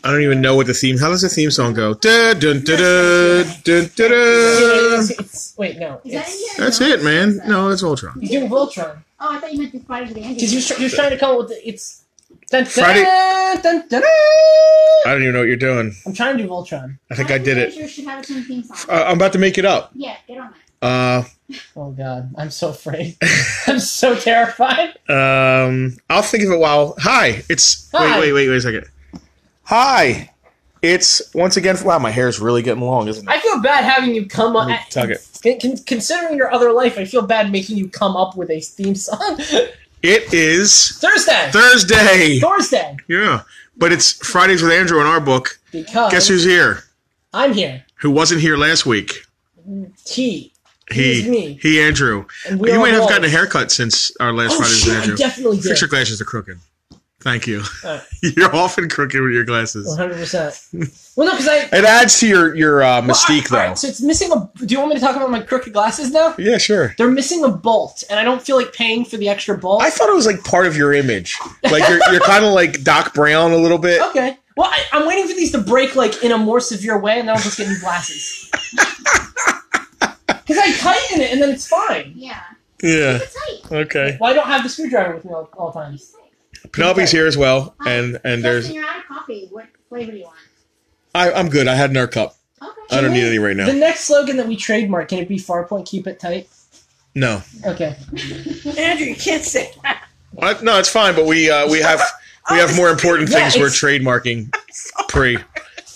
I don't even know what the theme. How does the theme song go? Da, dun, da, da, dun, da, da. Wait, no. That's it, man. No, that's Voltron. You're doing Voltron. Oh, I thought you meant the Friday the Andrew. Because you're trying to come up with it's. Dun, Friday. Dun, dun, dun. I don't even know what you're doing. I'm trying to do Voltron. I think I did it. Andrew should have its own theme song. I'm about to make it up. Yeah, get on that. Oh God, I'm so afraid. I'm so terrified. I'll think of it while. Hi, it's. Hi. Wait a second. Hi, it's once again. Wow, my hair's really getting long, isn't it? I feel bad having you come up. Tug it. Considering your other life, I feel bad making you come up with a theme song. It is Thursday. Thursday. Yeah, but it's Fridays with Andrew in our book. Because guess who's here? I'm here. Who wasn't here last week? He is me. He, Andrew. You might have gotten a haircut since our last Fridays with Andrew. I definitely did. Fix your glasses are crooked. Thank you. You're often crooked with your glasses. 100%. Well, no, because it adds to your mystique, though. Right, so it's missing a. Do you want me to talk about my crooked glasses now? Yeah, sure. They're missing a bolt, and I don't feel like paying for the extra bolt. I thought it was like part of your image. Like you're kind of like Doc Brown a little bit. Okay. Well, I'm waiting for these to break like in a more severe way, and then I'll just get new glasses. Because I tighten it, and then it's fine. Yeah. Yeah. Keep it tight. Okay. Well, I don't have the screwdriver with me all times. Penelope's here as well, and there's. Justin, you're out of coffee. What flavor do you want? I'm good. I had in our cup. Okay. I don't need any right now. The next slogan that we trademark, can it be Farpoint, keep it tight? No. Okay. Andrew, you can't say that. No, it's fine. But we have more important things we're trademarking. Pre.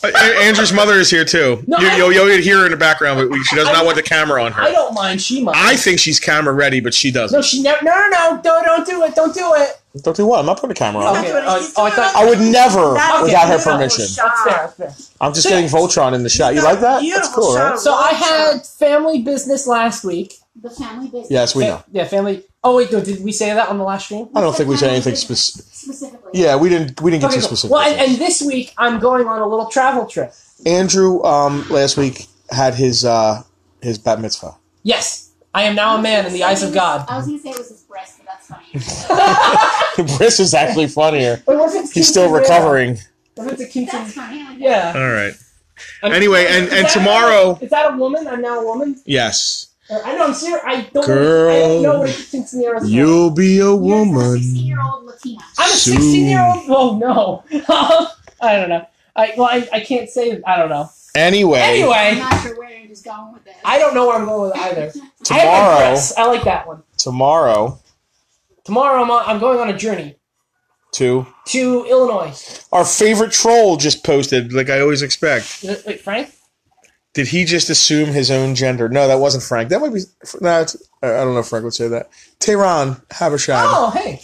Andrew's mother is here too. No, you'll hear her in the background, but she does not want the camera on her. I don't mind. She might. I think she's camera ready, but she doesn't. No, she never. No! Don't do it! Don't do it! Don't do what? I'm not putting the camera on. Okay. I thought I would never, without her beautiful permission. shot. That's fair. I'm just getting Voltron in the shot. You like that? That's cool, right? So I had family business last week. The family business. Yes, we know. Yeah, family. Oh wait, no, did we say that on the last stream? I don't think we said anything specifically. Yeah, we didn't get too cool. specific. Well, and this week I'm going on a little travel trip. Andrew, last week had his bat mitzvah. Yes, I am now a man in the eyes of God. I was going to say it was his breast, but that's funny. Briss is actually funnier. He's still recovering. That's funny. Yeah. All right. Anyway, and tomorrow. Is that a woman? I'm now a woman? Yes. I know, I'm serious. I don't Girl, know what it thinks near us. You'll be a woman. You're a 16-year-old Latina. I'm a 16-year-old? Oh, no. I don't know. I can't say. I don't know. Anyway. I'm not sure where you're just going with this. I don't know where I'm going with either. Tomorrow. I like that one. Tomorrow I'm going on a journey. To Illinois. Our favorite troll just posted, like I always expect. Wait, Frank? Did he just assume his own gender? No, that wasn't Frank. That might be. No, I don't know if Frank would say that. Tehran Habashad. Oh, hey.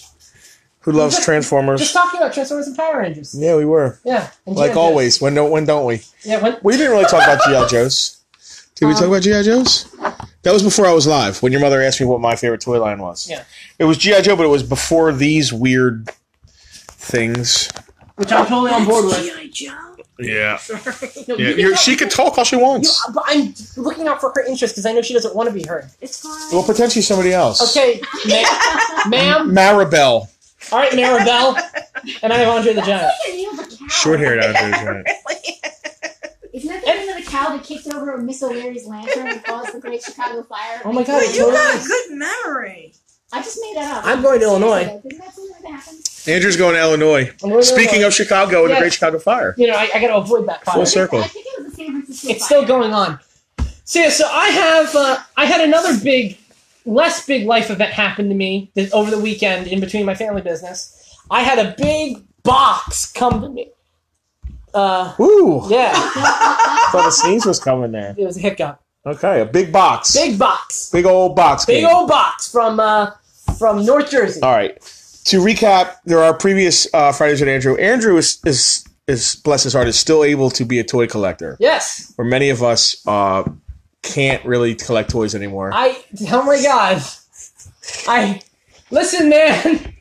Who loves Transformers. Just talking about Transformers and Power Rangers. Yeah, we were. Yeah. Like always. When don't we? Yeah, We didn't really talk about G.I. Joes. Did we talk about G.I. Joes? That was before I was live, when your mother asked me what my favorite toy line was. Yeah. It was G.I. Joe, but it was before these weird things. Which I'm totally on board with. G.I. Joe? Yeah. No, yeah. She can talk all she wants. But I'm looking out for her interest because I know she doesn't want to be heard. It's fine. Well, potentially somebody else. Okay, ma'am. Maribel. All right, Maribel. And I have Andre the Giant. Short-haired Andre the Giant. Isn't that the name of the cow that kicked over Miss O'Leary's lantern and caused the Great Chicago Fire? Oh my God! Well, you got a good memory. I just made that up. I'm going to Illinois. Isn't that something that happens? Andrew's going to Illinois. Speaking of Chicago and the Great Chicago Fire. You know, I got to avoid that fire. Full circle. I think it was the San Francisco It's still going on. So yeah, so I had another less big life event happen to me over the weekend in between my family business. I had a big box come to me. Ooh. Yeah. Thought a sneeze was coming there. It was a hiccup. Okay, a big box. Big box. Big old box. Big old box from North Jersey. All right. To recap, there are previous Fridays with Andrew. Andrew is bless his heart, is still able to be a toy collector. Yes. Where many of us can't really collect toys anymore. Oh my God. Listen, man.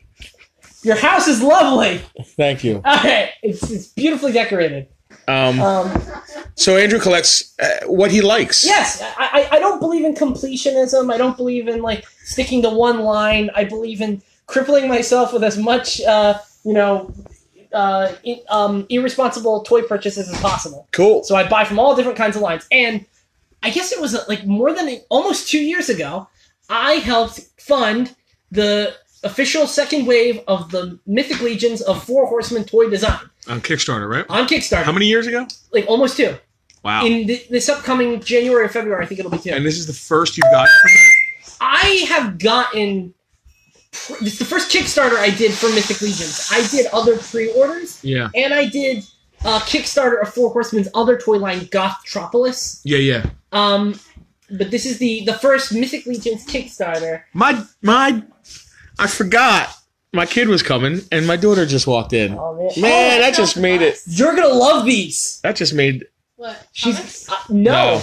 Your house is lovely. Thank you. Okay, it's beautifully decorated. So Andrew collects what he likes. Yes, I don't believe in completionism. I don't believe in sticking to one line. I believe in crippling myself with as much irresponsible toy purchases as possible. Cool. So I buy from all different kinds of lines. And I guess it was like almost 2 years ago, I helped fund the official second wave of the Mythic Legions of Four Horsemen toy design. On Kickstarter, right? On Kickstarter. How many years ago? Like almost 2. Wow. In this upcoming January or February, I think it'll be 2. And this is the first you've gotten from that? I have gotten... This is the first Kickstarter I did for Mythic Legions. I did other pre-orders. Yeah. And I did Kickstarter of Four Horsemen's other toy line, Gothtropolis. Yeah. But this is the first Mythic Legions Kickstarter. I forgot. My kid was coming, and my daughter just walked in. Oh, man. Man, that just made it. You're gonna love these. That just made. What? She's no.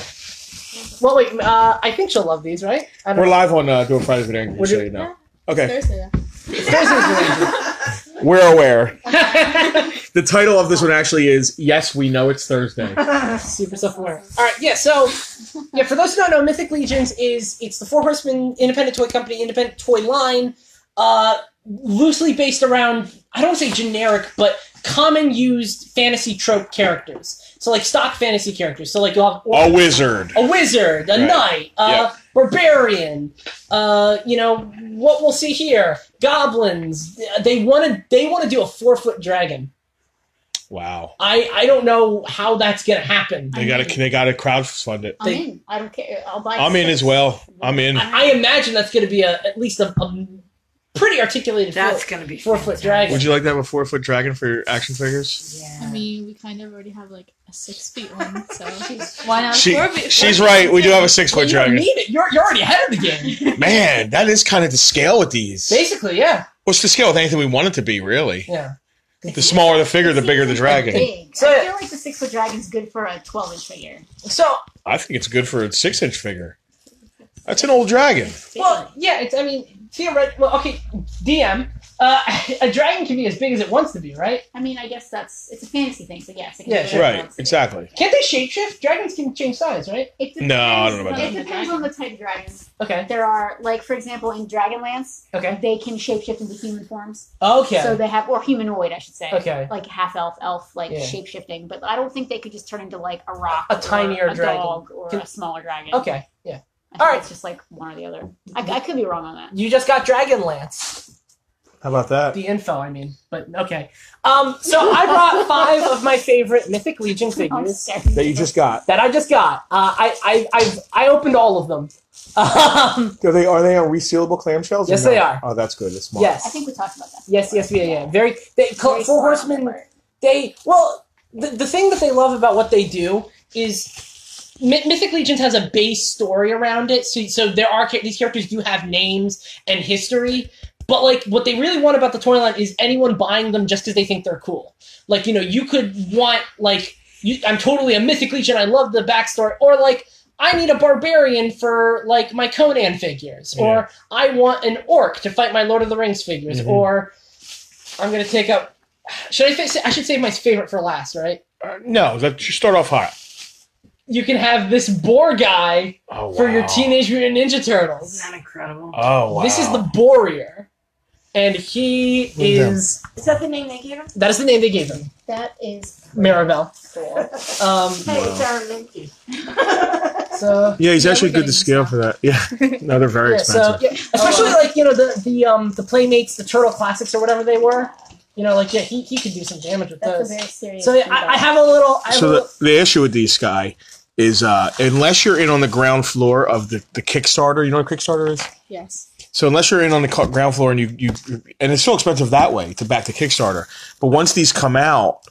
Well, wait. I think she'll love these, right? I don't We're know. live on Doing Fridays with Angry, so you know. Okay. Thursday. We're aware. The title of this one actually is "Yes, We Know It's Thursday." Super self-aware. All right, yeah. So, yeah, for those who don't know, Mythic Legions it's the Four Horsemen independent toy company, independent toy line, loosely based around, I don't want to say generic, but common used fantasy trope characters. So like stock fantasy characters. So like you'll have A wizard. a wizard, a knight, barbarian. What we'll see here, goblins. They want to do a 4-foot dragon. Wow. I don't know how that's gonna happen. They got to crowdfund it. I'm in. I don't care. I'll buy. I'm in 6. as well. I'm in. I imagine that's gonna be at least a pretty articulated. That's going to be 4-foot fantastic. dragon. Would you like to have a 4-foot dragon for your action figures? Yeah. I mean, we kind of already have like a 6 feet one, so why not? She's right. We do have a 6-foot Well, you don't dragon. need it. You're already ahead of the game. Man, that is kind of the scale with these. Basically, yeah. What's the scale with anything we want it to be, really? Yeah. The smaller the figure, the bigger the dragon. Big. So- I feel like the 6-foot dragon's good for a 12-inch figure. So, I think it's good for a 6-inch figure. That's an old dragon. well, yeah. It's. I mean, theoretically. Well, okay. DM. A dragon can be as big as it wants to be, right? I mean, I guess it's a fantasy thing, so yes. It can Yeah, be sure. whatever it Right, wants to be. exactly. Can't they shapeshift? Dragons can change size, right? It depends, No, I don't know about It that. depends on the type of dragons. Okay. There are, like, for example, in Dragonlance, Okay. they can shapeshift into human forms. Okay. So they have, or humanoid, I should say. Okay. Like half-elf, elf, like Yeah. shapeshifting. But I don't think they could just turn into, like, a rock. A or tinier a dragon. dog or Can- a smaller dragon. Okay. Yeah. I think All right. It's just, like, one or the other. I could be wrong on that. You just got Dragonlance. How about that? The info, I mean. But okay. So I brought 5 of my favorite Mythic Legion I'm figures scared. That you just got. that I just got. I opened all of them. Are they on resealable clamshells? Yes, they are. Oh, that's good. That's smart. Yes. I think we talked about that. Yes. Yeah. Very. Very Four smart on Horsemen. their part. The thing that they love about what they do is Mythic Legions has a base story around it. So these characters do have names and history. But like what they really want about the toy line is anyone buying them just because they think they're cool. Like, you could want I'm totally a Mythic Legion. I love the backstory. Or like, I need a barbarian for like my Conan figures. Yeah. Or I want an orc to fight my Lord of the Rings figures. Mhm. Or I'm gonna take up. I should save my favorite for last, right? No, you start off hot. You can have this boar guy Oh, for your wow. Teenage Mutant Ninja Turtles. Isn't that incredible? Oh, wow. This is the Boreer. And he is... Is that the name they gave him? That is the name they gave him. That is Maribel. cool. Hey, Wow. Sarah Minky. So... Yeah, he's yeah, actually we're good to getting scale for that. Yeah. No, they're very Yeah, so, expensive. yeah, especially like, the Playmates, the Turtle Classics or whatever they were. He could do some damage with That's those. a very serious. So yeah, I have a little... So the issue with these, Sky, is unless you're in on the ground floor of the Kickstarter, you know what Kickstarter is? Yes. So unless you're in on the ground floor and and it's still expensive that way to back to Kickstarter, but once these come out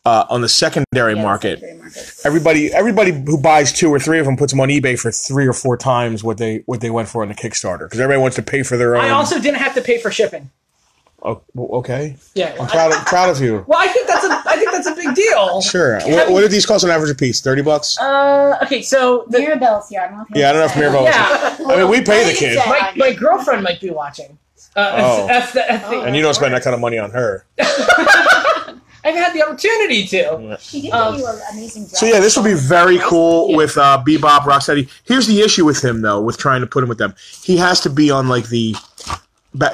on the secondary market, everybody who buys 2 or 3 of them puts them on eBay for 3 or 4 times what they went for on the Kickstarter because everybody wants to pay for their own. I also didn't have to pay for shipping. Oh, okay. Yeah. I'm proud of you. Well, I think that's a big deal. Sure. What do these cost on average a piece? $30? Okay, so Mirabelle's here. I don't know if you Yeah, I don't know if Mirabelle. yeah, I mean, we pay the kid, my girlfriend might be watching. Oh. That's and you don't spend that kind of money on her. I've had the opportunity to. She did give you an amazing job. So yeah, this would be very cool with Bebop, Rocksteady. Here's the issue with him though, with trying to put him with them. He has to be on like the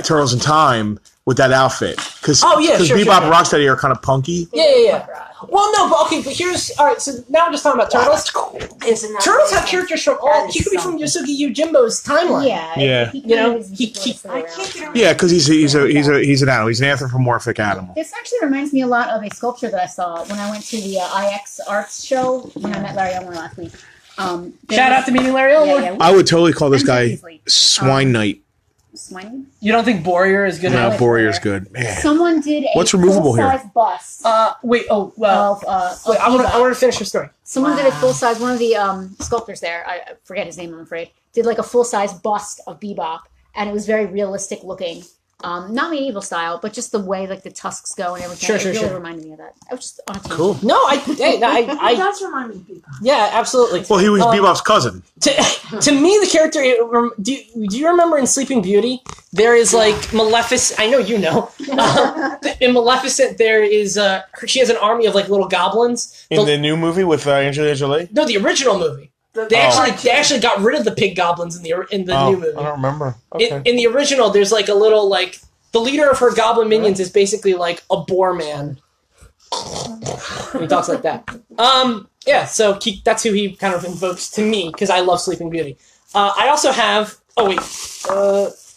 Turtles in Time with that outfit. Because Oh, yeah, sure, Bebop sure. and Rocksteady are kind of punky. Yeah. Well, no, but okay, but here's alright. So now we're just talking about turtles. Turtles have characters from all. He could be from Yosuke Yojimbo's timeline. Yeah. You know, he I can't get around. Yeah, because he's an animal. He's an anthropomorphic animal. This actually reminds me a lot of a sculpture that I saw when I went to the IX Arts show when I met Larry Elmore last week. Shout out to meeting Larry Elmore. Yeah, I would totally call this And guy Beasley. Swine Knight. Swine? You don't think Borear is good No, enough? Warrior's good. Man. Someone did a What's removable here? full-size bust Wait. Oh, well. of I want Bebop. to finish your story. Someone did a full size. One of the sculptors there, I forget his name, I'm afraid, did like a full size bust of Bebop, and it was very realistic looking. Not medieval style, but just the way like the tusks go and everything. Sure, it sure, really sure. reminded me of that. I was just on a tangent. Cool. No, It does remind me of Bebop. yeah, absolutely. Well, he was Bebop's cousin. To me, the character. Do you remember in Sleeping Beauty? There is like Maleficent. I know you know. In Maleficent, there is she has an army of like little goblins. In the new movie with Angelina Jolie? No, the original movie. They actually got rid of the pig goblins in the new movie. I don't remember. Okay. In the original, there's like a little like the leader of her goblin minions is basically like a boar man. He talks like that. Yeah. So that's who he kind of invokes to me because I love Sleeping Beauty. I also have. Oh wait.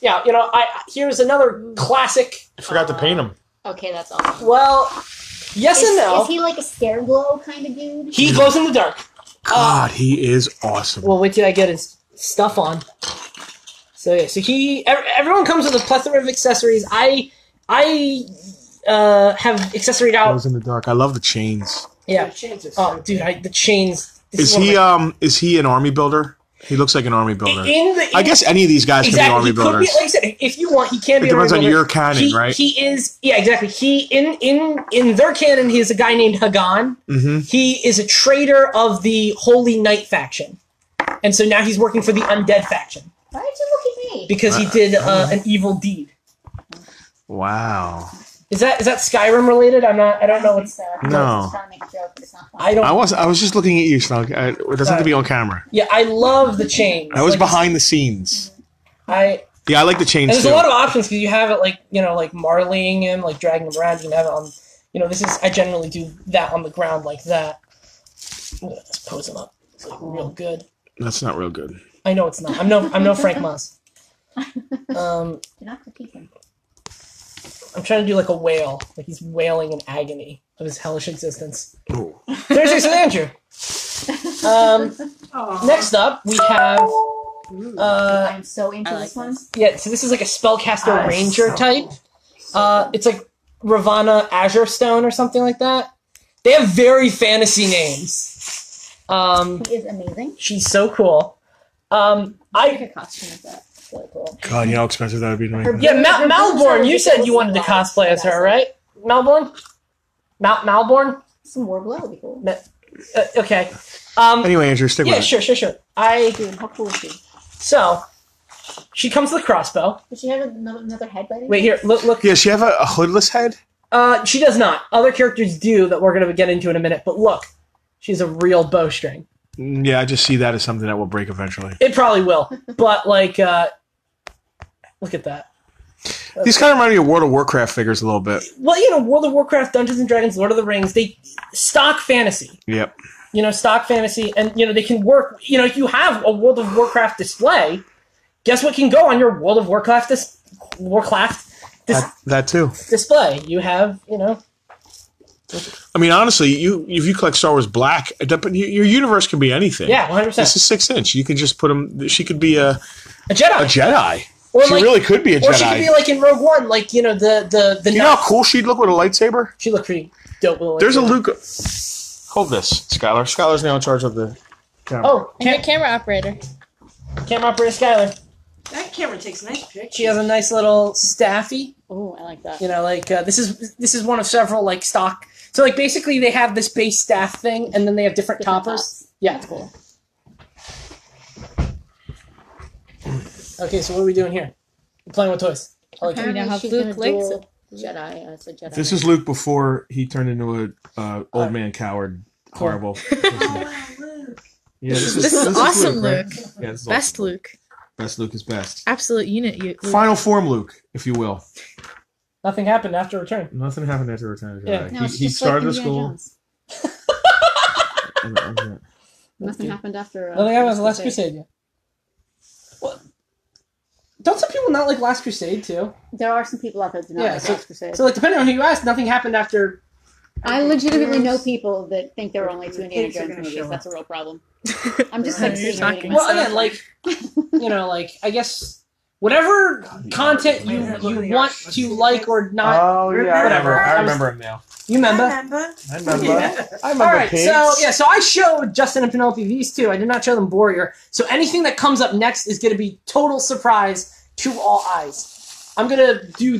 Yeah. You know. Here's another classic. I forgot to paint him. Okay, that's awesome. Well, yes and no. Is he like a scare glow kind of dude? He glows in the dark. God, he is awesome. Well, wait till I get his stuff on. So yeah, so everyone comes with a plethora of accessories. I have accessoried out. Glows in the dark. I love the chains. Yeah. Oh, dude, the chains. Is he an army builder? He looks like an army builder. I guess any of these guys can be army builders. Like I said, if you want, he can be. It depends an on army your builder. canon, right? He is. Yeah, exactly. He in their canon, he is a guy named Hagan. Mm-hmm. He is a traitor of the Holy Knight faction, and so now he's working for the Undead faction Why did you look at me? because he did an evil deed. Wow. Is that Skyrim related? I don't know what's. No. I was trying to make a joke, but it's not I funny. don't. I was just looking at you, Snug. It doesn't have to be on camera. Yeah, I love the chains. I was Like, behind the scenes. I Yeah, I like the chains and there's too. a lot of options because you have it like like marleying him, like dragging him around. You can have it on. This is I generally do that on the ground like that. Let's pose him up. It's like real good. That's not real good. I know it's not. I'm no Frank Mas. You're not competing. I'm trying to do like a whale, like he's wailing in agony of his hellish existence. Ooh. Thursday St. Andrew. Next up, we have I'm so into I this like one. so this is like a spellcaster ranger type. It's like Ravana Azure Stone or something like that. They have very fantasy names. He is amazing. She's so cool. I like a costume like that. It's really cool. God, you know how expensive that would be to make. Yeah, Malborn, you said you wanted to cosplay as her, right? Malborn? Malborn? Some Warbler would be cool. Okay. Anyway, Andrew, stick with it. Sure. Dude, how cool is she? So, she comes with a crossbow. Does she have another head by any Wait, here, look. Yeah, she have a hoodless head? She does not. Other characters do that we're going to get into in a minute, but look. She's a real bowstring. Yeah, I just see that as something that will break eventually. It probably will, but like, look at that. These kind of remind me of World of Warcraft figures a little bit. Well, World of Warcraft, Dungeons and Dragons, Lord of the Rings, they stock fantasy. Yep. Stock fantasy, and they can work. If you have a World of Warcraft display, guess what can go on your World of Warcraft That too. display? You have, I mean, honestly, if you collect Star Wars Black, your universe can be anything. Yeah, 100%. This is 6-inch. You can just put them. She could be a Jedi. A Jedi. Or she really could be a Jedi. Or she could be like in Rogue One, like the. You know how cool she'd look with a lightsaber? She looked pretty dope with a lightsaber. There's a Luke. Hold this, Skylar. Skylar's now in charge of the camera. Oh, Camera operator. Camera operator Skylar. That camera takes nice pictures. She has a nice little staffy. Oh, I like that. This is one of several like stock. So like basically they have this base staff thing, and then they have different toppers. tops. Yeah, it's cool. Okay, so what are we doing here? We're playing with toys. I like it. We now have She's Luke gonna likes duel it. Jedi. It's a Jedi. This is Luke before he turned into a old man coward. Horrible. Yeah, This is awesome, right? Luke. Yeah, this is Best awesome. Luke. Best Luke is best. Absolute unit. Luke. Final form Luke, if you will. Nothing happened after return. Nothing happened after return. Yeah. No, it's He just started like the Indiana school. Jones. Nothing happened after. Nothing happened after Last Crusade. Yeah. Well, don't some people not like Last Crusade too? There are some people out there that do not like Last Crusade. So, like, depending on who you ask, nothing happened after. I legitimately know people that think there are only 2 Indiana Jones movies. That's a real problem. I'm just like You're talking. Well, again, like, I guess whatever content you want to like or not. Oh yeah, whatever. I remember him now. You remember? I remember. Yeah. I remember. All right, pigs. so I showed Justin and Penelope these two. I did not show them Warrior. So anything that comes up next is going to be total surprise to all eyes. I'm going to do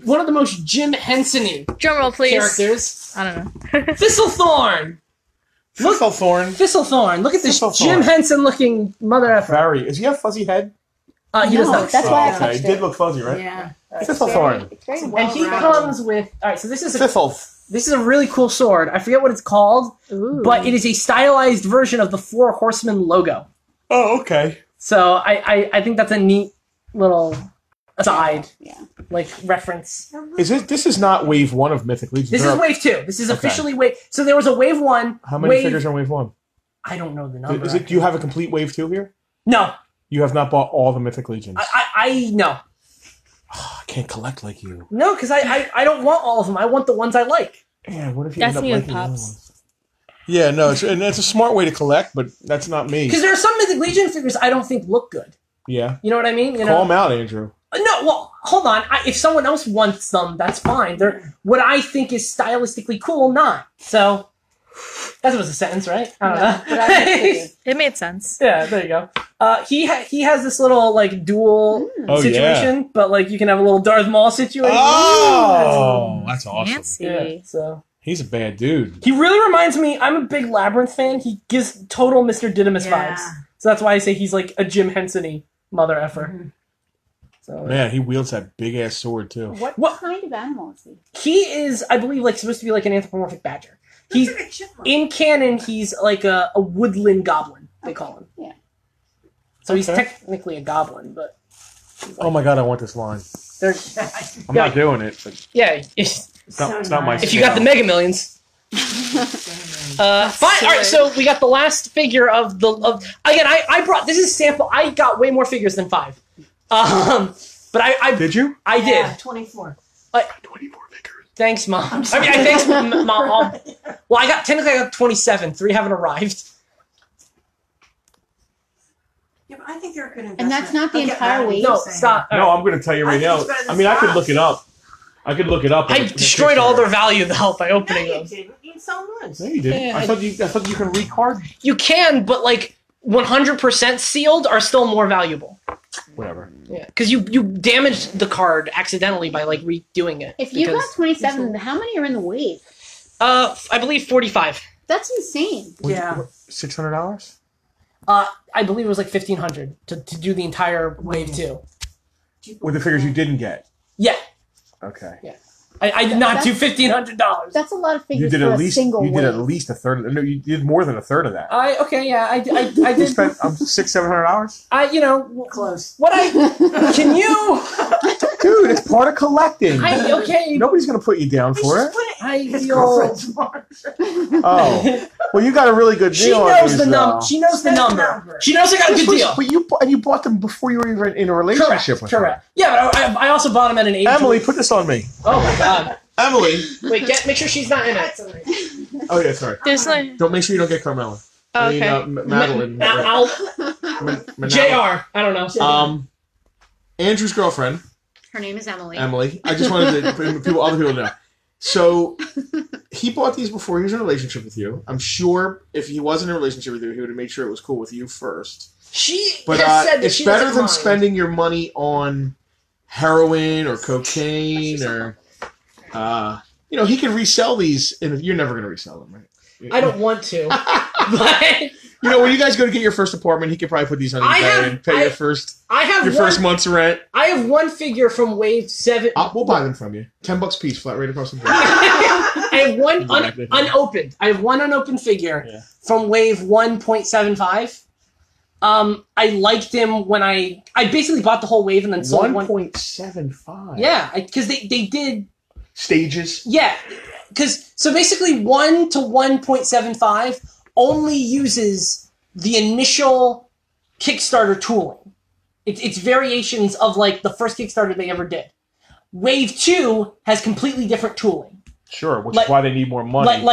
one of the most Jim Henson-y Drum roll, please. characters. I don't know. Thistlethorn. Thistlethorn. Look at this Thistlethorn. Jim Henson looking mother effer. Barry, does he have fuzzy head? He does not. That's why I Okay, touched he it. did look fuzzy, right? Yeah. Thistlethorn. It's very And well he rounded. comes with. All right, so this is Thistle. a really cool sword. I forget what it's called, Ooh. but it is a stylized version of the Four Horsemen logo. Oh, okay. So I think that's a neat little aside, Yeah. like reference. This is not wave 1 of Mythic Legions. This There is are- wave 2. This is Okay. officially wave. So there was a wave 1. How many figures are in wave 1? I don't know the number. Do you have a complete wave 2 here? No, You have not bought all the Mythic Legions. I no, I can't collect like you. no, because I don't want all of them. I want the ones I like. Yeah, what if you Destiny end with up liking Pops. the other ones? Yeah, no, it's a smart way to collect, but that's not me. Because there are some Mythic Legion figures I don't think look good. Yeah. You know what I mean? You Call know. them out, Andrew. No, well, hold on. If someone else wants them, that's fine. They're what I think is stylistically cool, not. So that was a sentence, right? I don't know. But I like It made sense. Yeah, there you go. He has this little like dual Oh, situation, but like you can have a little Darth Maul situation. Oh, that's awesome. Fancy. Yeah, so He's a bad dude. he really reminds me. I'm a big Labyrinth fan. He gives total Mr. Didymus vibes. So that's why I say he's like a Jim Henson-y mother effer. So Man, he wields that big ass sword too. What kind of animal is he? he is, I believe, like supposed to be like an anthropomorphic badger. He's in canon. He's like a woodland goblin. They call him. Yeah. So he's Okay. technically a goblin, but Oh my god, I want this line. they're I'm not doing it, but yeah. it's not my If you got the Mega Millions. Fine. All right. So we got the last figure again. I brought this is sample. I got way more figures than 5. But I Did you? I did. Yeah, 24. 24 figures. Thanks, Mom. I mean, thanks, Mom. Well, I got 27. 3 haven't arrived. Yeah, but I think they're a good investment. And that's not the I'll get entire mad at weight? you No, saying stop. No, I'm going to tell you right I think now. it's better than I mean, I could Fox. look it up. I I destroyed all their value though by that. No, opening you them. didn't. You sold once. No, you didn't. Yeah, I thought you can recard. You can, but like 100% sealed are still more valuable. Whatever. Yeah, because you damaged the card accidentally by like redoing it. If you because- got 27, how many are in the wave? I believe 45. That's insane. Yeah. $600. I believe it was like 1,500 to do the entire wave 2. With the figures you didn't get. Yeah, Okay. I did not do $1,500. That's a lot of You figures did for at a least single you did at wave. least a third. No, you did more than a third of that. I You did. spent $600-$700. Close. What I can you? Dude, it's part of collecting. Okay. Nobody's gonna put you down for it. I His feel. girlfriend's Mars. Oh, well, you got a really good She deal. on knows these, the though. number. She knows the That's the number. number. She knows I got a good deal. But you bought them before you were even in a relationship with Correct. Yeah, but I also bought them at an age. her. Emily, put this on me. Oh my god. Emily. Wait, make sure she's not in it. Oh yeah, sorry. There's like. Don't make sure you don't get Carmela. I mean, Okay. Madeline. I'll Manala. JR. I don't know. Andrew's girlfriend, Her name is Emily. Emily. I just wanted to other people to know. So he bought these before he was in a relationship with you. I'm sure if he wasn't in a relationship with you, he would have made sure it was cool with you first. She But has said that it's she better doesn't than mind. spending your money on heroin or cocaine or, he can resell these, and you're never going to resell them, right? I don't want to, but When you guys go to get your first apartment, he could probably put these on eBay and pay your first month's rent. I have one figure from Wave 7. We'll buy them from you. $10 piece, flat rate across the board. I have one unopened. I have one unopened figure from Wave 1.75. I liked him when I basically bought the whole wave and then sold one. 1.75. Yeah, because they did Stages. Yeah, so basically 1 to 1.75 only uses the initial Kickstarter tooling. It's variations of like the first Kickstarter they ever did. Wave 2 has completely different tooling. Sure, which is why they need more money.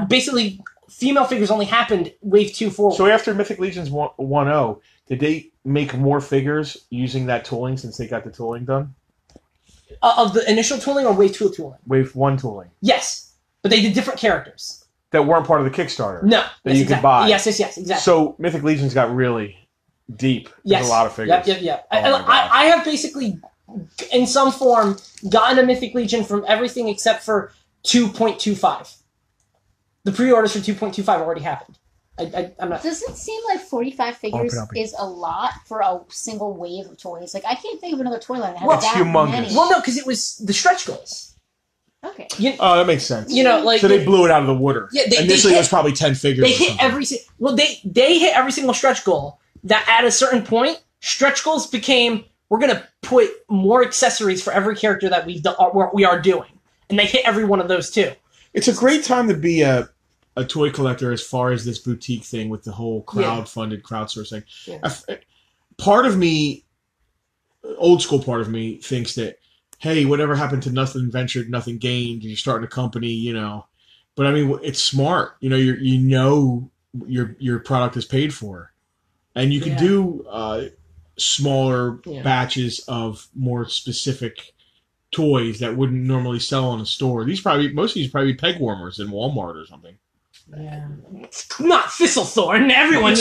Basically female figures only happened Wave 2 forward. So after Mythic Legions 1.0, did they make more figures using that tooling since they got the tooling done? Of the initial tooling or Wave 2 tooling? Wave 1 tooling. Yes, but they did different characters. That weren't part of the Kickstarter. No. That you could buy. Yes, exactly. So Mythic Legions got really deep. Yes. There's a lot of figures. Yep. Oh I have basically, in some form, gotten a Mythic Legion from everything except for 2.25. The pre-orders for 2.25 already happened. I'm not. Does it seem like 45 figures is a lot for a single wave of toys? Like, I can't think of another toy line that has that humongous. many. Well, no, because it was the stretch goals. Okay. That makes sense. So they blew it out of the water. Yeah, initially it was probably 10 figures. They hit they hit every single stretch goal. That at a certain point, stretch goals became we're gonna put more accessories for every character that we are doing, and they hit every one of those too. It's a great time to be a toy collector as far as this boutique thing with the whole crowdsourcing. Yeah. Part of me, old school part of me, thinks that, hey, whatever happened to nothing ventured, nothing gained, you're starting a company, But I mean, it's smart. Your product is paid for. And you can do smaller batches of more specific toys that wouldn't normally sell in a store. Most of these probably peg warmers in Walmart or something. Yeah. Not Thistlethorn. Everyone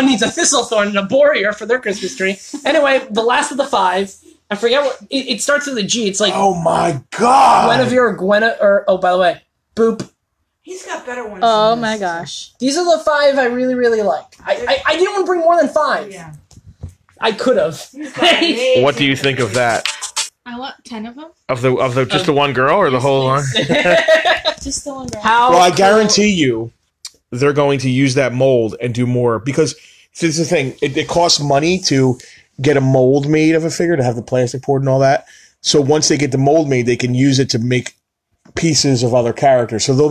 needs a Thistlethorn and a Boreer for their Christmas tree. Anyway, the last of the 5. I forget what it starts with a G. It's like, oh my god, Guinevere or oh, by the way, Boop. He's got better ones. Oh my gosh, these are the 5 I really really like. I didn't want to bring more than 5. Yeah, I could have. What do you think of that? I want 10 of them. Of the just the one girl or the whole line? Just the one girl. Well, I guarantee you, they're going to use that mold and do more because this is the thing. It costs money to get a mold made of a figure to have the plastic poured and all that. So once they get the mold made, they can use it to make pieces of other characters. So they'll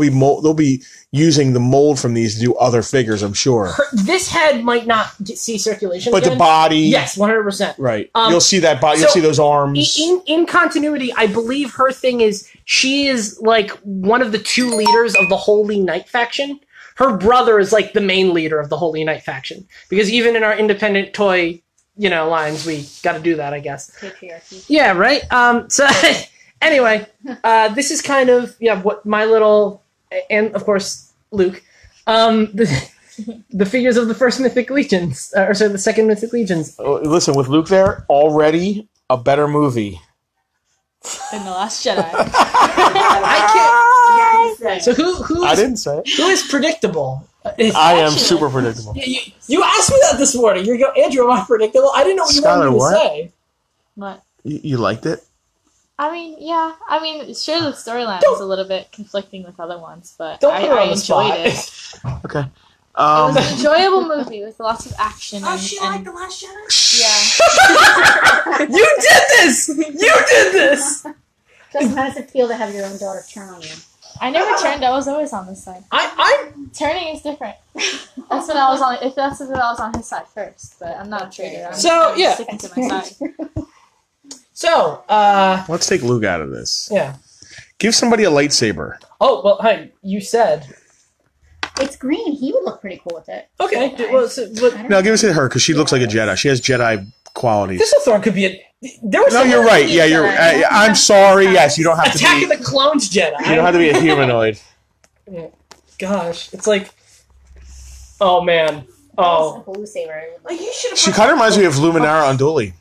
be using the mold from these to do other figures, I'm sure. This head might not see circulation, but again. The body, yes, 100%. Right. You'll see that body. You'll see those arms. In continuity, I believe her thing is she is like one of the 2 leaders of the Holy Knight faction. Her brother is like the main leader of the Holy Knight faction because even in our independent toy, lines, we got to do that, I guess. Patriarchy. Yeah, right. So. Anyway, this is kind of what my little and of course Luke, the figures of the first Mythic Legions the second Mythic Legions. Listen, with Luke there, already a better movie than The Last Jedi. I can't. So who? I didn't say it. Who is predictable? I am super predictable. You asked me that this morning. You go, Andrew, am I predictable? I didn't know what you wanted me to say. What? You liked it? I mean, yeah. I mean, sure, the storyline is a little bit conflicting with other ones, but I enjoyed it. Okay. It was an enjoyable movie with lots of action. Oh, she liked The Last Jedi? Yeah. You did this! You did this! Justin, how does it feel to have your own daughter turn on you? I never turned. I was always on this side. Turning is different. That's when I was on. If that's when I was on his side first, but I'm not a traitor. I'm sticking to my side. So, let's take Luke out of this. Yeah. Give somebody a lightsaber. Oh, well, hey, you said. It's green. He would look pretty cool with it. Okay. No, give it to her, because she looks like a Jedi. She has Jedi qualities. Thistlethorn could be No, you're right. Yeah, you're I'm sorry. Yes, you don't have to be... Attack of the Clones Jedi. You don't have to be a humanoid. Gosh, it's like... Oh, man. Oh. Blue saber. Like, you should have... She kind of reminds me of Luminara Unduli.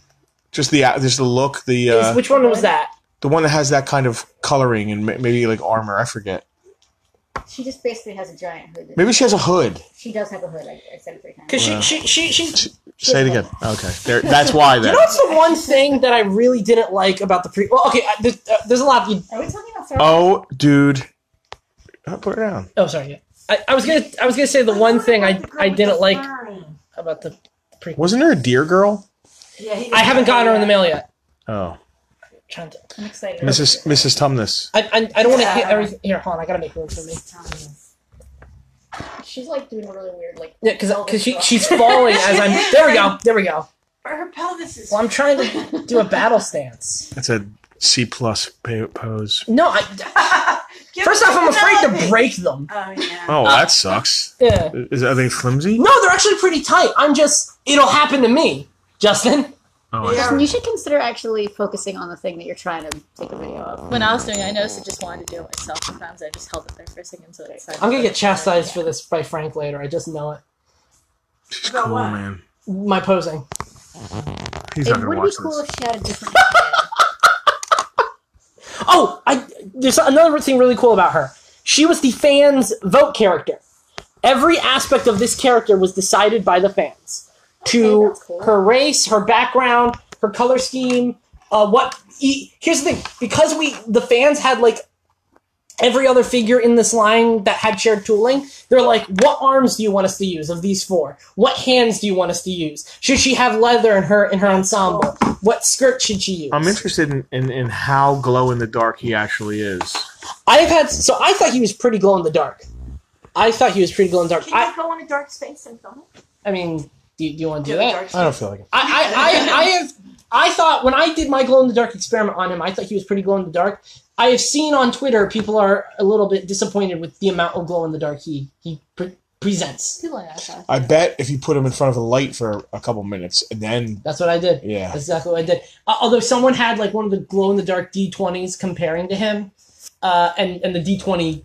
Just the look, which one was that? The one that has that kind of coloring and maybe like armor. I forget. She just basically has a giant hood. Maybe she has a hood. She does have a hood. I said it 3 times. Because she say it again. Okay, that's why. Then. You know what's the one thing that I really didn't like about the pre? Well, okay, there's a lot. Are we talking about Star Wars? Oh, dude, put her down. Oh, sorry. Yeah. I was gonna say the one thing I didn't like about the prequel. Wasn't there a deer girl? Yeah, I haven't gotten her in the mail yet. Oh. I'm excited. Mrs. Tumnus. I don't want to hit everything. Here, hold on. I gotta make room for me. She's like doing a really weird like. Yeah, because she's falling as I'm. There we go. Her pelvis is. Well, I'm trying to do a battle stance. That's a C+ pose. No, first off, I'm afraid to break them. Oh yeah. Oh, that sucks. Yeah. Are they flimsy? No, they're actually pretty tight. It'll happen to me, Justin. Oh, Justin, you should consider actually focusing on the thing that you're trying to take a video of. When I was doing it, I noticed I just wanted to do it myself sometimes. I just held it there for a second so it's I'm gonna get chastised for this by Frank later. I just know it. She's cool, what? man. My posing. He's It not gonna would be watch cool this. if she had a different head. Oh, there's another thing really cool about her. She was the fans' vote character. Every aspect of this character was decided by the fans. To that's cool. her race, her background, her color scheme, here's the thing. Because the fans had like every other figure in this line that had shared tooling, they're like, what arms do you want us to use of these 4? What hands do you want us to use? Should she have leather in her ensemble? What skirt should she use? I'm interested in how glow in the dark he actually is. I thought he was pretty glow in the dark. Can you I go in a dark space and film it? I mean, do you want to do that? I don't feel like it. I thought when I did my glow in the dark experiment on him, I thought he was pretty glow in the dark. I have seen on Twitter people are a little bit disappointed with the amount of glow in the dark he presents. People like that. I bet if you put him in front of a light for a couple minutes, and then That's what I did. Yeah. That's exactly what I did. Although someone had like one of the glow in the dark D20s comparing to him, and the D20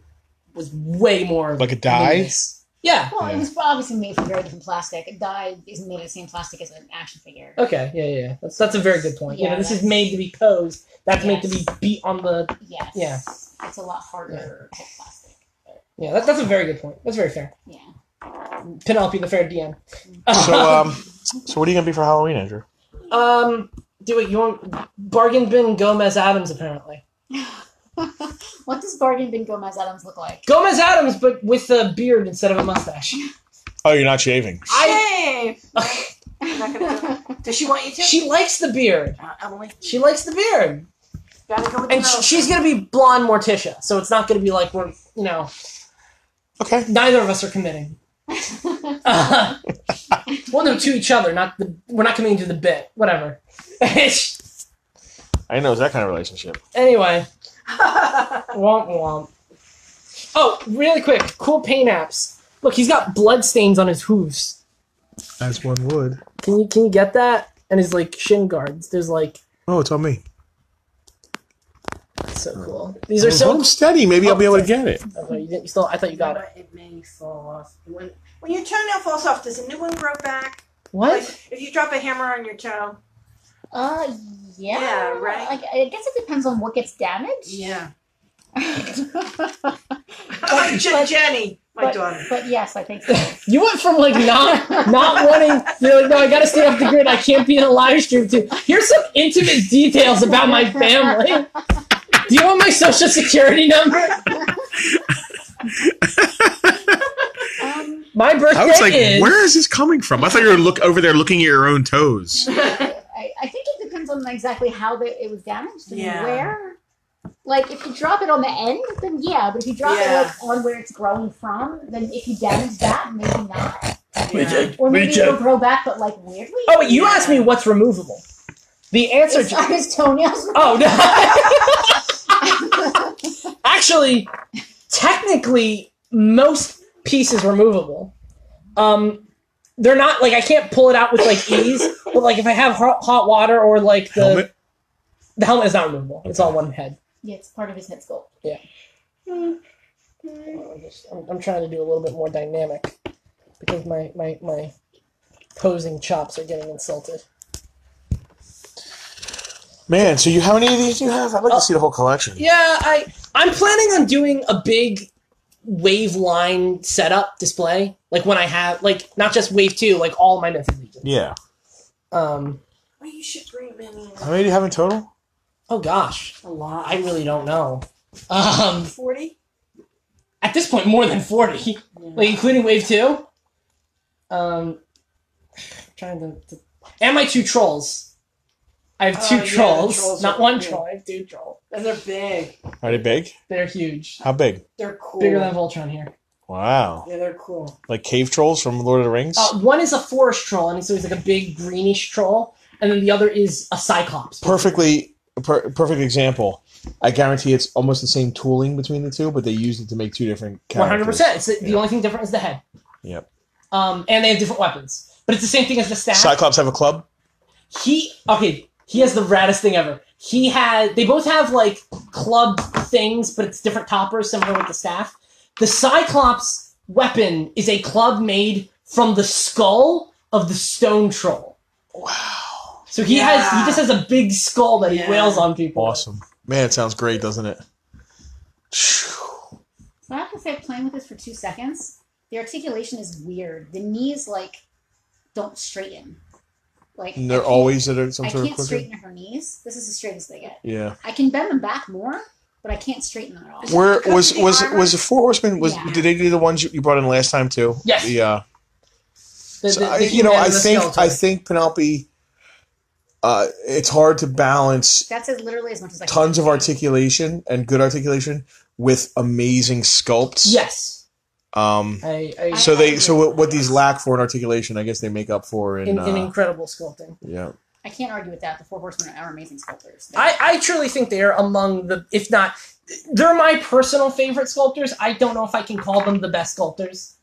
was way more like a dye. luminous. Yeah. Well, it was obviously made from very different plastic. A dye isn't made of the same plastic as an action figure. Okay. Yeah. That's a very good point. Yeah, this is that's- made to be posed. That's made to be Yes. beat on the. Yes. Yeah. It's a lot harder to plastic. Yeah. That's a very good point. That's very fair. Yeah. Penelope, the fair DM. So what are you gonna be for Halloween, Andrew? Do it. You want bargain bin Gomez Adams apparently. What does Bargain Bin Gomez Adams look like? Gomez Adams, but with a beard instead of a mustache. Oh, you're not shaving. Shave! I'm not gonna do it. Does she want you to? She likes the beard. Emily. She likes the beard. Gotta go with And the nose. she's going to be blonde Morticia, so it's not going to be like we're, Okay. neither of us are committing. Well, no, to each other, we're not committing to the bit. Whatever. I didn't know it was that kind of relationship. Anyway. Womp womp. Oh, really quick. Cool paint apps. Look, he's got blood stains on his hooves. As one would. Can you get that? And his like shin guards. There's like. Oh, it's on me. That's so cool. These are so Hold steady. Maybe I'll be able to get it. Oh, you didn't. I thought you got it. It may fall off. When your toenail falls off, does a new one grow back? What? Like, if you drop a hammer on your toe. Yeah. Yeah, right? Like, I guess it depends on what gets damaged. Yeah. But- Jenny, my daughter. But yes, I think so. You went from like not wanting. You're like, no, I got to stay off the grid. I can't be in a live stream. To here's some intimate details about my family. Do you want my social security number? My birthday I was like, is. where is this coming from? I thought you were over there looking at your own toes. I think it depends on exactly how it was damaged and Yeah. where. Like, if you drop it on the end, then yeah. But if you drop it like on where it's growing from, then if you damage that, maybe not. Yeah. Or maybe it'll grow back, but like weirdly. Oh wait, you asked me what's removable. The answer Are his toenails? Oh no. Actually, technically, most pieces removable. They're not like I can't pull it out with like ease. But like if I have hot water or like the helmet is not removable. It's all one head. Yeah, it's part of his head sculpt. Yeah. I'm trying to do a little bit more dynamic because my posing chops are getting insulted. Man, so how many of these do you have? I'd like to see the whole collection. Yeah, I'm planning on doing a big wave line setup display. Like when I have like not just wave 2, like all my Mythic Legions. Yeah. Well, you should bring many. How many do you have in total? Oh gosh. A lot. I really don't know. 40? I at this point more than 40, like including Wave 2. Trying to and my 2 trolls. I have 2 trolls, not 1 troll. I have 2 trolls. And they're big. Are they big? They're huge. How big? They're cool. Bigger than Voltron here. Wow. Yeah, they're cool. Like cave trolls from Lord of the Rings? One is a forest troll, and so he's like a big greenish troll, and then the other is a cyclops. Perfect example. I guarantee it's almost the same tooling between the two, but they used it to make 2 different characters. 100%. It's the only thing different is the head. Yep. And they have different weapons. But it's the same thing as the staff. Cyclops have a club? He has the raddest thing ever. They both have like club things, but it's different toppers, similar with the staff. The Cyclops weapon is a club made from the skull of the stone troll. Wow. So he just has a big skull that he wails on people. Awesome. Man, it sounds great, doesn't it? So I have to say, playing with this for 2 seconds, the articulation is weird. The knees, like, don't straighten. Like, and they're always at some I sort of can't quicker? straighten her knees. This is the straightest they get. Yeah. I can bend them back more, but I can't straighten them at all. Where was the Four Horsemen? Yeah. Did they do the ones you brought in last time too? Yes. Yeah. The I think Penelope. It's hard to balance That's literally as much as I can. tons of articulation and good articulation with amazing sculpts. Yes. So what these lack for in articulation, I guess they make up for in incredible sculpting. Yeah. I can't argue with that. The Four Horsemen are amazing sculptors. I truly think they are among the, if not, they're my personal favorite sculptors. I don't know if I can call them the best sculptors.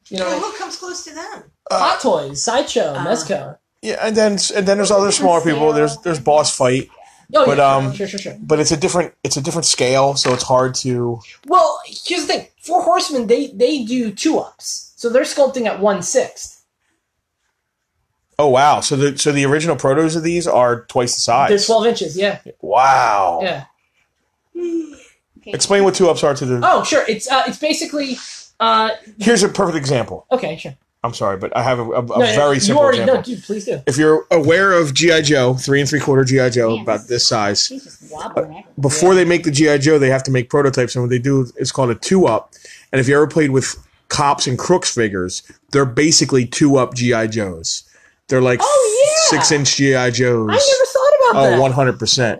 You know, who comes close to them? Hot Toys, Sideshow, Mezco. Yeah, and then there's other smaller people. There's Boss Fight. Oh, but yeah, sure. But it's a different scale, so it's hard to. Well, here's the thing: Four Horsemen, they do 2-ups, so they're sculpting at 1/6. Oh wow! So the original protos of these are twice the size. They're 12 inches. Yeah. Wow. Yeah. Okay. Explain what 2-ups are to the. Oh, sure. It's basically. Here's a perfect example. Okay, sure. I'm sorry, but I have a very simple example. No, dude, please do. If you're aware of G.I. Joe, 3 3/4 G.I. Joe, about this size, She's just wobbling. before they make the G.I. Joe, they have to make prototypes, and what they do is called a 2-up. And if you ever played with Cops and Crooks figures, they're basically 2-up G.I. Joes. They're like 6-inch G.I. Joes. I never thought about that. 100%.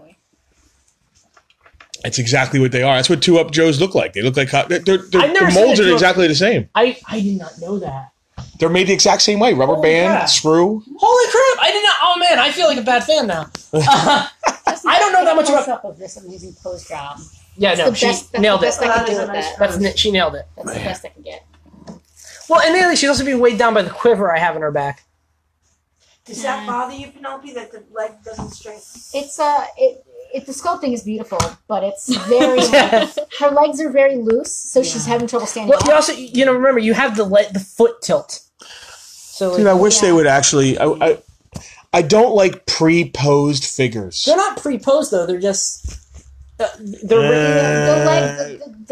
It's exactly what they are. That's what 2-up Joes look like. They look like the molds are exactly the same. I did not know that. They're made the exact same way. Rubber band, crap. screw. Holy crap! I did not. Oh man, I feel like a bad fan now. I don't know that much about of this amazing pose job. Yeah, no, she nailed it. That's the best I can do with that. She nailed it. That's the best I can get. Well, and mainly she's also being weighed down by the quiver I have in her back. Does that bother you, Penelope, that the leg doesn't straighten? It's the sculpting is beautiful, but it's very her legs are very loose, so she's having trouble standing Well, up. you also remember you have the foot tilt. So Dude, I wish they would actually. I don't like pre-posed figures. They're not pre-posed though. They're just the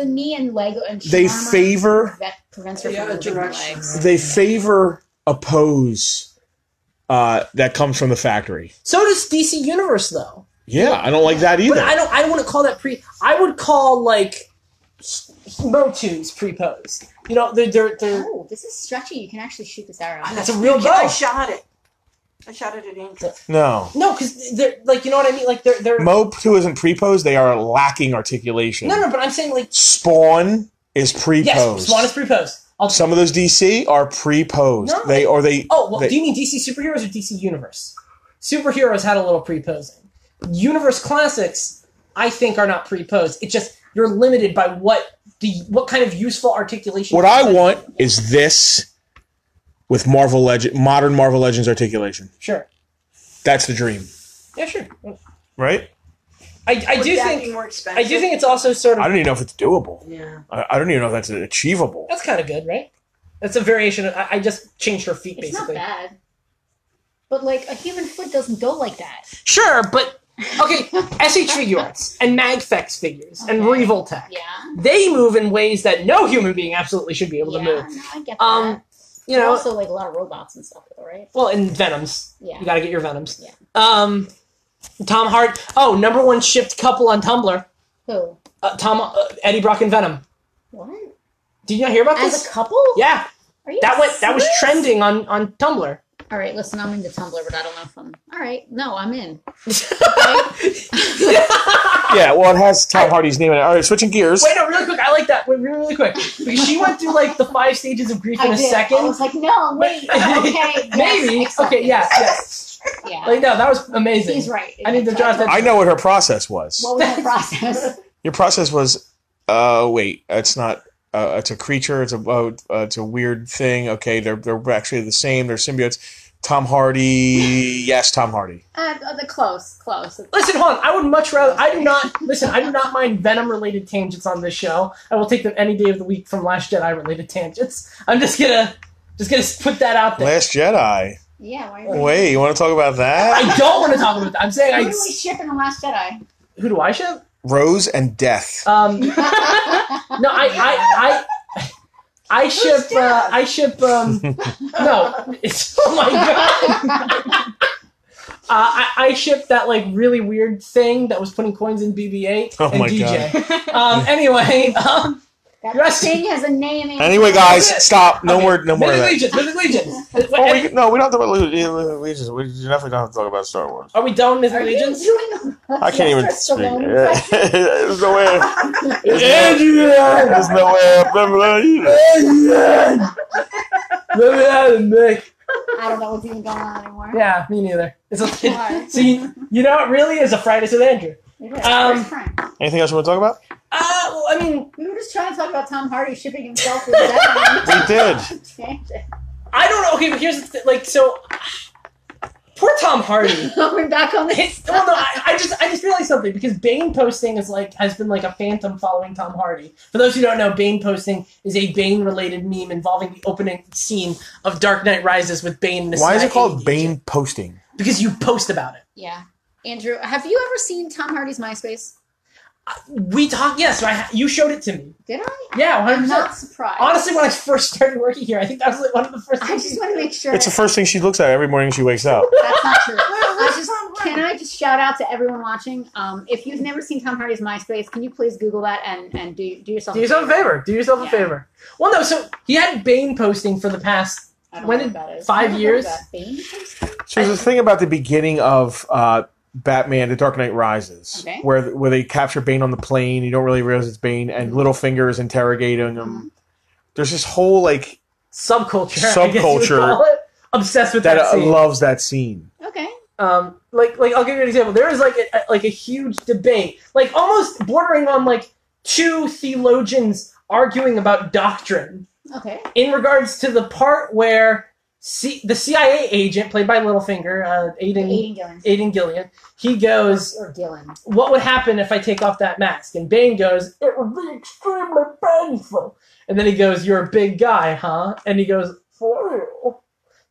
knee and leg and they favor that prevents her from moving her legs. They favor a pose that comes from the factory. So does DC Universe though. Yeah, I don't like that either. But I wouldn't call that pre. I would call like Motu's pre-posed. You know, they're. Oh, this is stretchy. You can actually shoot this arrow. That's a real bow. I shot it at Angel. No, because they're like, you know what I mean. Like they're. Motu isn't pre-posed. They are lacking articulation. No, but I'm saying like Spawn is pre-posed. Yes, Spawn is pre-posed. Some of those DC are pre-posed. No. Oh, well, do you mean DC Superheroes or DC Universe? Superheroes had a little pre-posing. Universe Classics, I think, are not pre-posed. It's just you're limited by what kind of useful articulation. What I want is this with modern Marvel Legends articulation. Sure. That's the dream. Yeah, sure. Right? I do think more expensive? I do think it's also sort of. I don't even know if it's doable. Yeah. I don't even know if that's achievable. That's kind of good, right? That's a variation. I just changed her feet, It's basically. not bad. But like a human foot doesn't go like that. Sure, but okay, SH Figure Arts and Magfex figures and Revoltech. Yeah. They move in ways that no human being absolutely should be able to move. No, I get that. You know, also like a lot of robots and stuff, though, right? well, and Venoms. Yeah. You got to get your Venoms. Yeah. Tom Hart. Oh, #1 shipped couple on Tumblr. Who? Eddie Brock and Venom. What? Did you not hear about As this? a couple? Yeah. Are you That was serious? trending on Tumblr. All right, listen, I'm into Tumblr, but I don't know if I'm... All right, no, I'm in. Yeah, well, it has Tom Hardy's name in it. All right, switching gears. Wait, no, really quick. I like that. Wait, really quick. Because she went through, like, the 5 stages of grief in a second. I was like, no, wait, okay. Maybe. Yes, Okay, yes. Yeah. Like, no, that was amazing. He's right. I need to jot that. I know what her process was. What was the process? Your process was, wait, it's not, it's a creature, it's a weird thing. Okay, they're actually the same, they're symbiotes. Tom Hardy, yes, Tom Hardy. The close. Listen, hold on. I would much rather. I do not mind Venom-related tangents on this show. I will take them any day of the week from Last Jedi-related tangents. I'm just gonna put that out there. Last Jedi. Yeah. Wait, you want to talk about that? I don't want to talk about that. I'm saying Who do we ship in The Last Jedi? Who do I ship? Rose and Death. No, I ship. No, it's oh my god. I ship that like really weird thing that was putting coins in BB-8 Oh and my DJ. Anyway, That thing has a name. Anyway, guys, stop. No more of that. Mythic Legions. We don't have to talk about Legions. We definitely don't have to talk about Star Wars. Are we done with Mythic Legions? I can't even speak. There's no way. There's no way. I don't know what's even going on anymore. Yeah, me neither. See, you know what really is a Fridays with Andrew. Anything else you want to talk about? Well, I mean, we were just trying to talk about Tom Hardy shipping himself with that. We did. I don't know. Okay, but here's the thing. Like, so poor Tom Hardy. We're back on this. Well, no, I just realized something because Bane posting has been like a phantom following Tom Hardy. For those who don't know, Bane posting is a Bane related meme involving the opening scene of Dark Knight Rises with Bane. And Why is it called Bane posting? Because you post about it. Yeah, Andrew, have you ever seen Tom Hardy's MySpace? We talked. Yes, you showed it to me. Did I? Yeah, 100%. I'm not surprised. Honestly, when I first started working here, I think that was like one of the first things. I just want to make sure. It's the first thing she looks at every morning she wakes up. That's not true. Can I just shout out to everyone watching? If you've never seen Tom Hardy's MySpace, can you please Google that and do yourself a favor? Do yourself a favor. Well, no. So he had Bane posting for the past 5 years. Bane posting? So there's a thing about the beginning of Batman: The Dark Knight Rises, where they capture Bane on the plane. You don't really realize it's Bane, and Littlefinger is interrogating him. There's this whole like subculture obsessed with that scene. Loves that scene. Okay. Like I'll give you an example. There is like a huge debate, like almost bordering on like two theologians arguing about doctrine. Okay. In regards to the part where the CIA agent, played by Littlefinger, Aidan Gillian, he goes, or Gillen. What would happen if I take off that mask? And Bane goes, it would be extremely painful. And then he goes, you're a big guy, huh? And he goes, for real.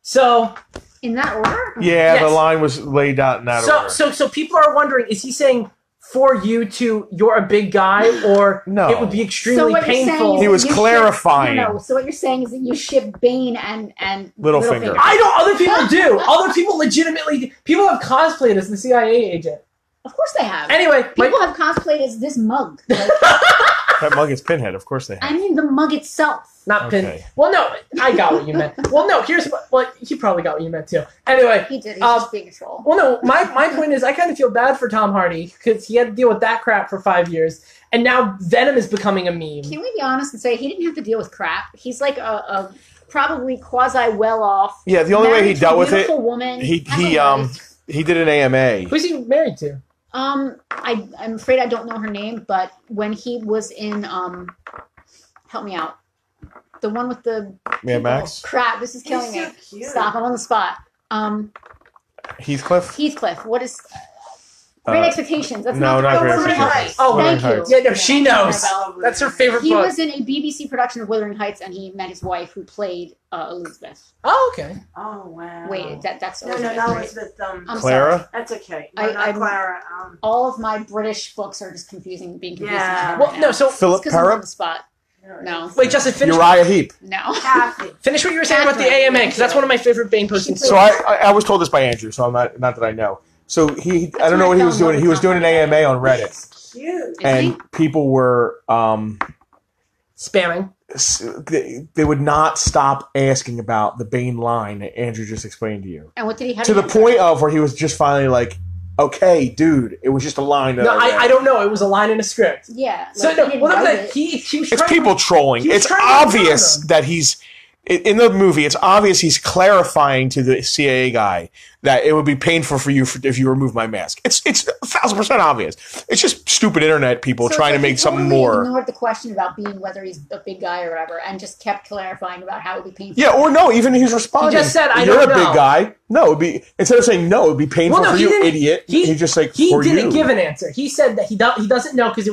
So... In that order? Yeah, yes. The line was laid out in that order. So people are wondering, is he saying... For you to, you're a big guy, or no. It would be extremely painful. He was clarifying. No. So what you're saying is that you ship Bane and Littlefinger. I know other people do. Other people legitimately. People have cosplayed as the CIA agent. Of course they have. Anyway, people have cosplayed as this mug. That mug is Pinhead. Of course they have. I mean the mug itself. Not Pinhead. Well, no, I got what you meant. Well, no, here's what. Well, he probably got what you meant too. Anyway, he did. He's just being a troll. Well, no, my point is, I kind of feel bad for Tom Hardy because he had to deal with that crap for 5 years, and now Venom is becoming a meme. Can we be honest and say he didn't have to deal with crap? He's like a probably quasi well off. Yeah, the only way he dealt with it, woman. He did an AMA. Who's he married to? I'm afraid I don't know her name, but when he was in help me out. The one with the Mad Max? Crap, this is killing me. Cute. Stop, I'm on the spot. Heathcliff? What is Great Expectations? That's not Great Expectations. Oh, thank you. Yeah, no, she knows. That's her favorite book. He was in a BBC production of Wuthering Heights, and he met his wife, who played Elizabeth. Oh, okay. Oh, wow. Wait, that's Elizabeth. No, Elizabeth. Clara? Sorry. That's okay. No, not Clara. All of my British books are just being confusing. Yeah. Well, no, so Philip Perrott? No. Wait, Justin, finish. Uriah Heep. No. Finish what you were saying about the AMA, because that's one of my favorite Bane postings. So I was told this by Andrew, so I'm not that I know. So I don't know what he was doing. He was doing an AMA on Reddit. Cute. And people were Spamming. They would not stop asking about the Bane line that Andrew just explained to you. And what did he have to the point of where he was just finally like, okay, dude, it was just a line. No, I don't know. It was a line in a script. Yeah. So no, he was it's people trolling. It's obvious that he's in the movie. It's obvious he's clarifying to the CIA guy that it would be painful for you if you remove my mask. It's 1,000% obvious. It's just stupid internet people trying to make something more. Ignored the question about being whether he's a big guy or whatever, and just kept clarifying about how it would be painful. Yeah, or no, even he's responding. He just said, "I You're don't know." You're a big guy. No, it'd be instead of saying no, it'd be painful for you, idiot. He just like he didn't give an answer. He said that he doesn't know because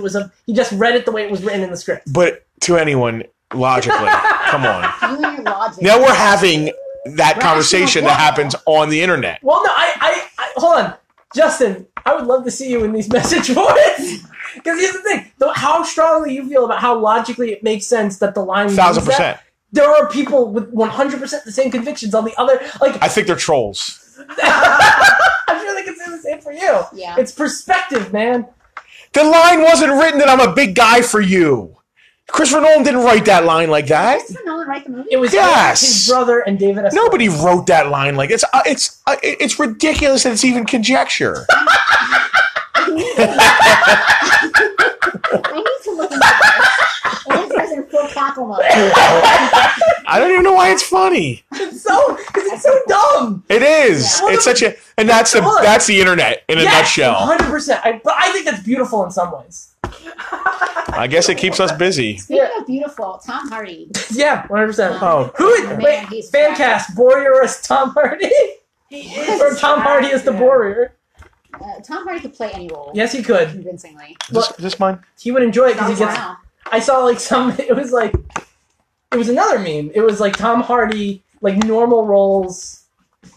he just read it the way it was written in the script. But to anyone logically, come on. You and your logic. Now we're having that conversation that happens on the internet. Well, no, I hold on, Justin. I would love to see you in these message boards. Because here's the thing: how strongly you feel about how logically it makes sense that the line 1,000%. There are people with 100% the same convictions on the other. Like I think they're trolls. I feel like it's the same for you. Yeah, it's perspective, man. The line wasn't written that I'm a big guy for you. Christopher Nolan didn't write that line like that. Christopher Nolan write the movie? It was his brother and David S. Nobody wrote that line like it's ridiculous that it's even conjecture. I need to look into this. In full cackle mode. I don't even know why it's funny. It's so dumb. It is. Yeah. It's such a, and that's the internet in a nutshell. 100%. But I think that's beautiful in some ways. I guess it keeps us busy. Speaking of beautiful, Tom Hardy. Yeah, 100%. Oh, Fancast, Warrior as Tom Hardy? He is. Or Tom Hardy as the Warrior. Tom Hardy could play any role. Yes, he could. Convincingly. Is this mine? He would enjoy it because he gets... I saw like it was another meme. It was like Tom Hardy, like normal roles.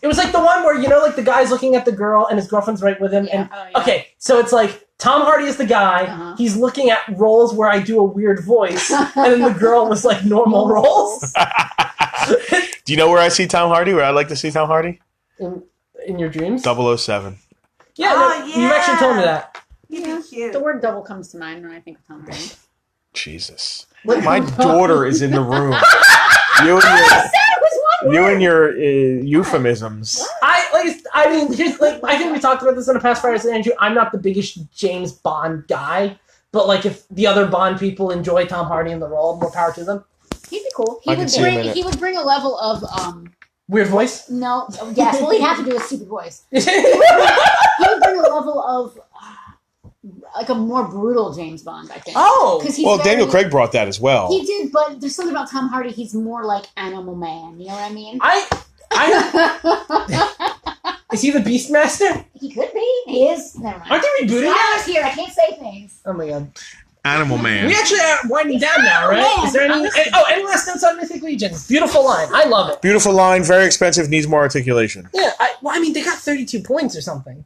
It was like the one where, like the guy's looking at the girl and his girlfriend's right with him. Yeah. And okay, so it's like Tom Hardy is the guy. Uh-huh. He's looking at roles where I do a weird voice, and then the girl was like normal roles. Do you know where I see Tom Hardy? Where I'd like to see Tom Hardy? In your dreams? 007. Yeah, you've actually told me that. Yeah. Cute. The word double comes to mind when I think of Tom Hardy. Jesus. My daughter is in the room. You and your euphemisms. I think we talked about this in the past Fridays, Andrew. I'm not the biggest James Bond guy, but like if the other Bond people enjoy Tom Hardy in the role, more power to them. He'd be cool. He would bring a level of weird voice? No. Yes. Well, he'd have to do a stupid voice. He would bring a level of like a more brutal James Bond, I think. Oh! Daniel Craig brought that as well. He did, but there's something about Tom Hardy, he's more like Animal Man, you know what I mean? Is he the Beastmaster? He could be. He is. Never mind. Aren't they rebooting it? Here, I can't say things. Oh my god. Animal Man. We actually are winding down now, right? Is there any last notes on Mythic Legions? Beautiful line. I love it. Beautiful line, very expensive, needs more articulation. Yeah, they got 32 points or something.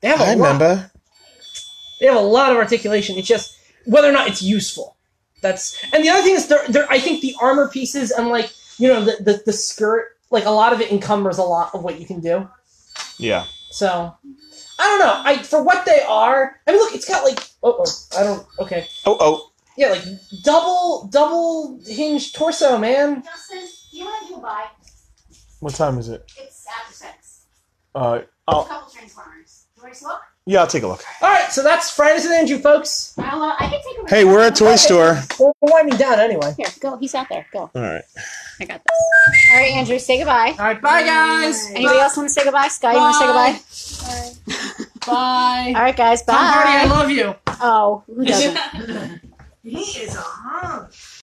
They have I remember. They have a lot of articulation. It's just whether or not it's useful. And the other thing is, I think the armor pieces and like the skirt, like a lot of it encumbers a lot of what you can do. Yeah. So I don't know. For what they are, I mean, look, it's got like okay. Yeah, like double hinged torso, man. Justin, do you want to do a buy? What time is it? It's after 6. A couple Transformers. You want to look? Yeah, I'll take a look. All right, so that's Fridays with Andrew, folks. I can take a Hey, we're at Toy Store. We're winding down anyway. Here, go. He's out there. Go. All right. I got this. All right, Andrew, say goodbye. All right, bye, guys. Anybody else want to say goodbye? Sky, you want to say goodbye? All right. Bye. All right, guys, bye. Tom Hardy, I love you. Oh, who doesn't? He is a hunk.